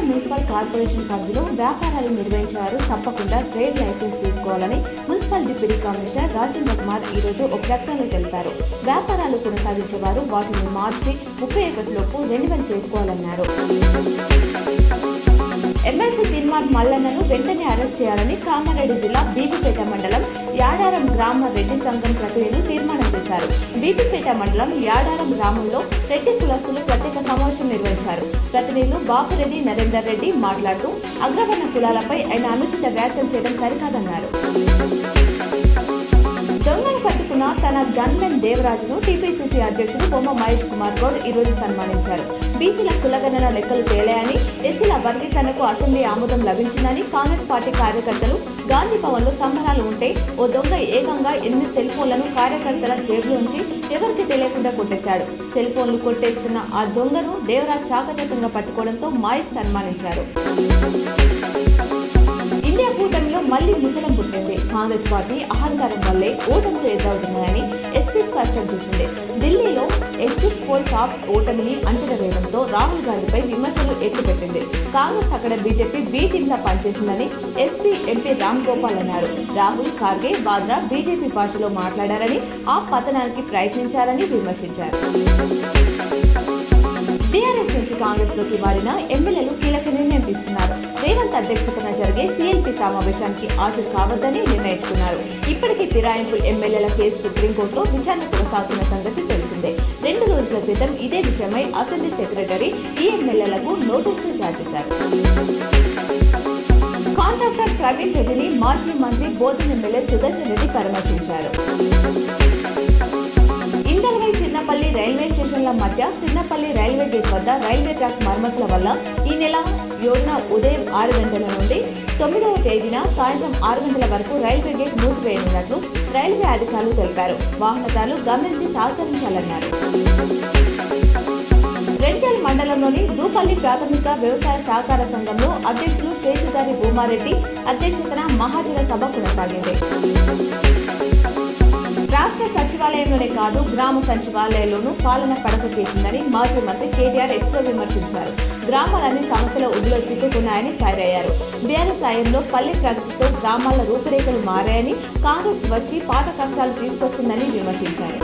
Municipal corporation పరిధిలో వ్యాపారాలు నిర్వహించారు తప్పకుండా ట్రేడ్ లైసెన్స్ తీసుకోవాలని municipal deputy commissioner Rajendra Kumar ఈ రోజు ఒక ప్రకటనలో తెలిపారు. వ్యాపారాలు కొనసాగించేవారు వాటిని మార్చి 31 లోపు రెన్యువల్ చేసుకోవాలన్నారు. ఎమ్మెల్సీ తిన్మార్ మల్లన్నను వెంటనే అరెస్ట్ చేయాలని కామారెడ్డి జిల్లా బీబీపేట మండలం యాడారం గ్రామ రెడ్డి సంఘం ప్రతినిధులు తీర్మానం చేశారు. బీబీపేట మండలం యాడారం గ్రామంలో రెడ్డి కులస్తులు ప్రత్యేక సమావేశం నిర్వహించారు. ప్రతినిధులు బాపురెడ్డి నరేందర్ రెడ్డి మాట్లాడుతూ అగ్రవర్ణ కులాలపై ఆయన అనుచిత వ్యాఖ్యలు చేయడం సరికాదన్నారు. దొంగను పట్టుకున్న తన గన్మెన్ దేవరాజును టీపీసీసీ అధ్యక్షుడు బొమ్మ మహేష్ కుమార్ గౌడ్ ఈ రోజు సన్మానించారు. బీసీల కులగణన లెక్కలు తేలాయని, ఎస్సీల వర్గీకరణకు అసెంబ్లీ ఆమోదం లభించిందని కాంగ్రెస్ పార్టీ కార్యకర్తలు గాంధీ భవన్ లో సంబరాలు ఉంటే ఓ దొంగ ఏకంగా 8 సెల్ ఫోన్లను కార్యకర్తల జేబులోంచి ఎవరికి తెలియకుండా కొట్టేశాడు. సెల్ ఫోన్లు కొట్టేస్తున్న ఆ దొంగను దేవరాజ్ చాకచక్యంగా పట్టుకోవడంతో మహేష్ సన్మానించారు. ఇండియా కూటమిలో మళ్లీ ముసలం పుట్టింది. కాంగ్రెస్ పార్టీ అహంకారం వల్లే ఓటములు ఎదురవుతున్నాయని ఎస్పీ స్పష్టం చేసింది. ఢిల్లీలో ఎగ్జిట్ పోల్ సాఫ్ట్ ఓటమిని అంచనా వేయడంతో రాహుల్ గాంధీపై విమర్శలు ఎక్కుపెట్టింది. కాంగ్రెస్ అక్కడ బీజేపీ బి టీమ్ లా పనిచేసిందని ఎస్పీ ఎంపీ రామ్ గోపాల్ అన్నారు. రాహుల్, ఖార్గే, వాద్రా బీజేపీ భాషలో మాట్లాడారని, ఆ పతనానికి ప్రయత్నించారని విమర్శించారు. టీఆర్ఎస్ నుంచి కాంగ్రెస్ లోకి మారిన ఎమ్మెల్యేలు కీలక నిర్ణయం తీసుకున్నారు. రేవంత్ అధ్యక్షతన జరిగే సీఎల్పీ సమావేశానికి హాజరు కావద్దని నిర్ణయించుకున్నారు. ఇప్పటికీ ఫిరాయింపు ఎమ్మెల్యేల కేసు సుప్రీంకోర్టులో విచారణ కొనసాగుతున్న సంగతి తెలిసిందే. 2 రోజుల క్రితం ఇదే విషయమై అసెంబ్లీ సెక్రటరీ ఈ ఎమ్మెల్యేలకు నోటీసులు జారీ చేశారు. కాంట్రాక్టర్ ప్రవీణ్ రెడ్డిని మాజీ మంత్రి బోధన్ ఎమ్మెల్యే సుదర్శన్ రెడ్డి పరామర్శించారు. ఇందల్వై సిన్నపల్లి రైల్వే స్టేషన్ల మధ్య సిన్నపల్లి రైల్వే గేట్ వద్ద రైల్వే ట్రాక్ మరమ్మతుల వల్ల ఈ నెల 7న ఉదయం 6 గంటల నుండి 9వ తేదీన సాయంత్రం 6 గంటల వరకు రైల్వే గేట్ మూసివేయనున్నట్లు రైల్వే అధికారులు తెలిపారు. వాహనదారులు గమనించి సహకరించాలన్నారు. రెంజల్ మండలంలోని దూపల్లి ప్రాథమిక వ్యవసాయ సహకార సంఘంలో అధ్యక్షులు శేషుగారి భూమారెడ్డి అధ్యక్షతన మహాజన సభ కొనసాగింది. రాష్ట్ర సచివాలయంలోనే కాదు గ్రామ సచివాలయంలోనూ పాలన పడకకేసిందని మాజీ మంత్రి కేటీఆర్ ఎక్స్లో విమర్శించారు. గ్రామాలన్నీ సమస్యల ఉద్దిలో చిక్కుకున్నాయని ఫైరయ్యారు. బీఆర్ఎస్ హయాంలో పల్లె ప్రగతితో గ్రామాల రూపురేఖలు మారాయని, కాంగ్రెస్ వచ్చి పాత కష్టాలు తీసుకొచ్చిందని విమర్శించారు.